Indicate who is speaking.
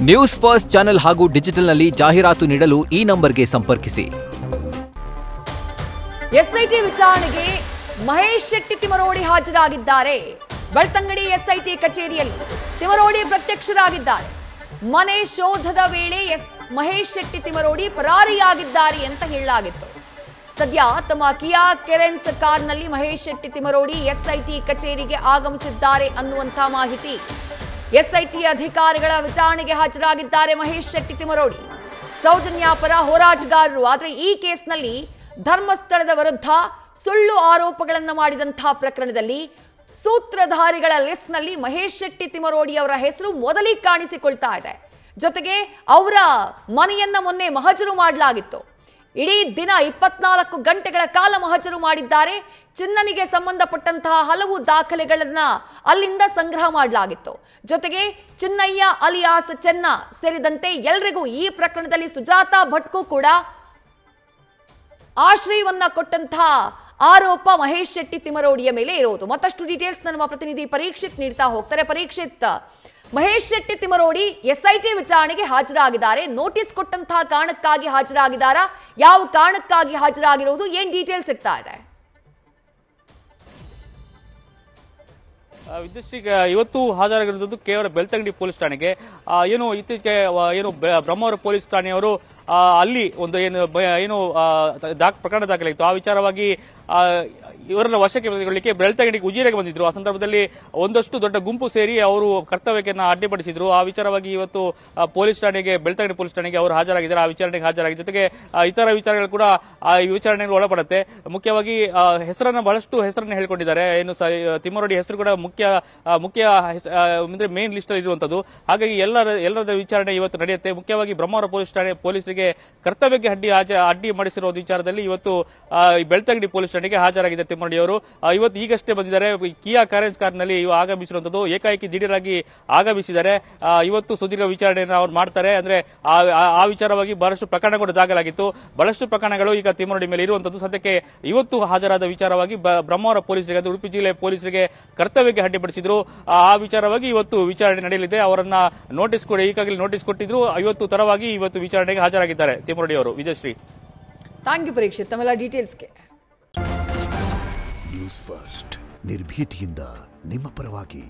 Speaker 1: News first channel ಹಾಗೂ ಡಿಜಿಟಲ್ನಲ್ಲಿ ಜಾಹೀರಾತು ನೀಡಲು ಈ ನಂಬರ್ಗೆ ಸಂಪರ್ಕಿಸಿ.
Speaker 2: ಎಸ್ಐಟಿ ವಿಚಾರಣೆಗೆ ಮಹೇಶ್ ಶೆಟ್ಟಿ ತಿಮರೋಡಿ ಹಾಜರಾಗಿದ್ದಾರೆ. ಬೆಳ್ತಂಗಡಿ ಎಸ್ಐಟಿ ಕಚೇರಿಯಲ್ಲಿ ತಿಮರೋಡಿ ಪ್ರತ್ಯಕ್ಷರಾಗಿದ್ದಾರೆ. ಮನೆ ಶೋಧದ ವೇಳೆ ಮಹೇಶ್ ಶೆಟ್ಟಿ ತಿಮರೋಡಿ ಪರಾರಿಯಾಗಿದ್ದಾರೆ ಅಂತ ಹೇಳಲಾಗಿತ್ತು. ಸದ್ಯ ತಮ್ಮ ಕಿಯಾ ಕೆರೆನ್ಸ್ ಕಾರ್ನಲ್ಲಿ ಮಹೇಶ್ ಶೆಟ್ಟಿ ತಿಮರೋಡಿ ಎಸ್ಐಟಿ ಕಚೇರಿಗೆ ಆಗಮಿಸಿದ್ದಾರೆ ಅನ್ನುವಂಥ ಮಾಹಿತಿ. ಎಸ್ಐಟಿ ಅಧಿಕಾರಿಗಳ ವಿಚಾರಣೆಗೆ ಹಾಜರಾಗಿದ್ದಾರೆ ಮಹೇಶ್ ಶೆಟ್ಟಿ ತಿಮರೋಡಿ. ಸೌಜನ್ಯ ಪರ ಹೋರಾಟಗಾರರು. ಆದರೆ ಈ ಕೇಸ್ನಲ್ಲಿ ಧರ್ಮಸ್ಥಳದ ವಿರುದ್ಧ ಸುಳ್ಳು ಆರೋಪಗಳನ್ನು ಮಾಡಿದಂತಹ ಪ್ರಕರಣದಲ್ಲಿ ಸೂತ್ರಧಾರಿಗಳ ಲಿಸ್ಟ್ನಲ್ಲಿ ಮಹೇಶ್ ಶೆಟ್ಟಿ ತಿಮರೋಡಿ ಅವರ ಹೆಸರು ಮೊದಲಿಗೆ ಕಾಣಿಸಿಕೊಳ್ತಾ ಇದೆ. ಜೊತೆಗೆ ಅವರ ಮನೆಯನ್ನ ಮೊನ್ನೆ ಮಹಜರು ಮಾಡಲಾಗಿತ್ತು. ಇಡೀ ದಿನ 24 ಗಂಟೆಗಳ ಕಾಲ ಮಹಜರು ಮಾಡಿದ್ದಾರೆ. ಚಿನ್ನನಿಗೆ ಸಂಬಂಧಪಟ್ಟಂತಹ ಹಲವು ದಾಖಲೆಗಳನ್ನ ಅಲ್ಲಿಂದ ಸಂಗ್ರಹ ಮಾಡಲಾಗಿತ್ತು. ಜೊತೆಗೆ ಚಿನ್ನಯ್ಯ ಅಲಿಯಾಸ್ ಚೆನ್ನ ಸೇರಿದಂತೆ ಎಲ್ಲರಿಗೂ ಈ ಪ್ರಕರಣದಲ್ಲಿ ಸುಜಾತಾ ಭಟ್ಗೂ ಕೂಡ ಆಶ್ರಯವನ್ನ ಕೊಟ್ಟಂತಹ ಆರೋಪ ಮಹೇಶ್ ಶೆಟ್ಟಿ ತಿಮರೋಡಿಯ ಮೇಲೆ ಇರೋದು. ಮತ್ತಷ್ಟು ಡೀಟೇಲ್ಸ್ ನಮ್ಮ ಪ್ರತಿನಿಧಿ ಪರೀಕ್ಷಿತ್ ನೀಡ್ತಾ ಹೋಗ್ತಾರೆ. ಪರೀಕ್ಷಿತ್, ಮಹೇಶ್ ಶೆಟ್ಟಿ ತಿಮರೋಡಿ ಎಸ್ಐಟಿ ವಿಚಾರಣೆಗೆ ಹಾಜರಾಗಿದ್ದಾರೆ. ನೋಟಿಸ್ ಕೊಟ್ಟಂತಹ ಕಾರಣಕ್ಕಾಗಿ ಹಾಜರಾಗಿದ್ದಾರಾ? ಯಾವ ಕಾರಣಕ್ಕಾಗಿ ಹಾಜರಾಗಿರುವುದು? ಏನ್ ಡೀಟೇಲ್ಸ್ ಸಿಗ್ತಾ ಇದೆ?
Speaker 3: ವಿದ್ಯುಶ್ರೀ ಇವತ್ತು ಹಾಜರಾಗಿರುವುದು ಕೇವಲ ಬೆಳ್ತಂಗಡಿ ಪೊಲೀಸ್ ಠಾಣೆಗೆ. ಏನು ಇತ್ತೀಚೆಗೆ ಬ್ರಹ್ಮಾವರ ಪೊಲೀಸ್ ಠಾಣೆಯವರು ಅಲ್ಲಿ ಒಂದು ಏನು ಪ್ರಕರಣ ದಾಖಲಾಗಿತ್ತು. ಆ ವಿಚಾರವಾಗಿ ಇವರನ್ನ ವಶಕ್ಕೆ ತೆಗೆದುಕೊಳ್ಳಲಿಕ್ಕೆ ಬೆಳ್ತಂಗಡಿಗೆ ಉಜಿರೆಗೆ ಬಂದಿದ್ರು. ಆ ಸಂದರ್ಭದಲ್ಲಿ ಒಂದಷ್ಟು ದೊಡ್ಡ ಗುಂಪು ಸೇರಿ ಅವರು ಕರ್ತವ್ಯಕ್ಕೆ ಅಡ್ಡಿಪಡಿಸಿದ್ರು. ಆ ವಿಚಾರವಾಗಿ ಇವತ್ತು ಬೆಳ್ತಂಗಡಿ ಪೊಲೀಸ್ ಠಾಣೆಗೆ ಅವರು ಹಾಜರಾಗಿದ್ದಾರೆ. ಆ ವಿಚಾರಣೆಗೆ ಹಾಜರಾಗಿ ಜೊತೆಗೆ ಇತರ ವಿಚಾರಗಳು ಕೂಡ ಈ ವಿಚಾರಣೆಗೆ ಒಳಪಡುತ್ತೆ. ಮುಖ್ಯವಾಗಿ ಬಹಳಷ್ಟು ಹೆಸರನ್ನು ಹೇಳ್ಕೊಂಡಿದ್ದಾರೆ. ಏನು ತಿಮರೋಡಿ ಹೆಸರು ಕೂಡ ಮುಖ್ಯ ಅಂದ್ರೆ ಮೇನ್ ಲಿಸ್ಟ್ ಅಲ್ಲಿ ಇರುವಂತದ್ದು. ಹಾಗಾಗಿ ಎಲ್ಲರ ವಿಚಾರಣೆ ಇವತ್ತು ನಡೆಯುತ್ತೆ. ಮುಖ್ಯವಾಗಿ ಬ್ರಹ್ಮಾವರ ಪೊಲೀಸರಿಗೆ ಕರ್ತವ್ಯಕ್ಕೆ ಅಡ್ಡಿ ಮಾಡಿಸಿರುವ ವಿಚಾರದಲ್ಲಿ ಇವತ್ತು ಬೆಳ್ತಂಗಡಿ ಪೊಲೀಸ್ ಠಾಣೆಗೆ ಹಾಜರಾಗಿದೆ ತಿಮರೋಡಿ ಅವರು. ಇವತ್ತು ಈಗಷ್ಟೇ ಬಂದಿದ್ದಾರೆ. ಕಿಯಾ ಕೆರೆನ್ಸ್ ಕಾರ್ನಲ್ಲಿ ಆಗಮಿಸಿರುವಂತದ್ದು. ಏಕಾಏಕಿ ದಿಢೀರಾಗಿ ಆಗಮಿಸಿದ್ದಾರೆ. ಇವತ್ತು ಸುದೀರ್ಘ ವಿಚಾರಣೆಯನ್ನು ಅವರು ಮಾಡ್ತಾರೆ. ಅಂದ್ರೆ ಆ ವಿಚಾರವಾಗಿ ಬಹಳಷ್ಟು ಪ್ರಕರಣ ಕೂಡ ದಾಖಲಾಗಿತ್ತು. ಬಹಳಷ್ಟು ಪ್ರಕರಣಗಳು ಈಗ ತಿಮರೋಡಿ ಮೇಲೆ ಇರುವಂತದ್ದು. ಸದ್ಯಕ್ಕೆ ಇವತ್ತು ಹಾಜರಾದ ವಿಚಾರವಾಗಿ ಬ್ರಹ್ಮಾವರ ಪೊಲೀಸರಿಗೆ, ಉಡುಪಿ ಜಿಲ್ಲೆ ಪೊಲೀಸರಿಗೆ ಕರ್ತವ್ಯಕ್ಕೆ ಅಡ್ಡಿಪಡಿಸಿದ್ರು. ಆ ವಿಚಾರವಾಗಿ ಇವತ್ತು ವಿಚಾರಣೆ ನಡೆಯಲಿದೆ. ಅವರನ್ನ ನೋಟಿಸ್ ಕೂಡ ಈಗಾಗಲೇ ನೋಟಿಸ್ ಕೊಟ್ಟಿದ್ರು. ಇವತ್ತು ತರವಾಗಿ ಇವತ್ತು ವಿಚಾರಣೆಗೆ ಹಾಜರಾಗಿದ್ದಾರೆ ತಿಮರೋಡಿ ಅವರು. ವಿಜಯಶ್ರೀ,
Speaker 2: ಥ್ಯಾಂಕ್ ಯು ಪರೀಕ್ಷಿತ್ ತಮ್ಮೆಲ್ಲ ಡೀಟೇಲ್ಸ್ಗೆ.
Speaker 4: ನ್ಯೂಸ್ ಫಸ್ಟ್ ನಿರ್ಭೀತಿಯಿಂದ ನಿಮ್ಮ ಪರವಾಗಿ.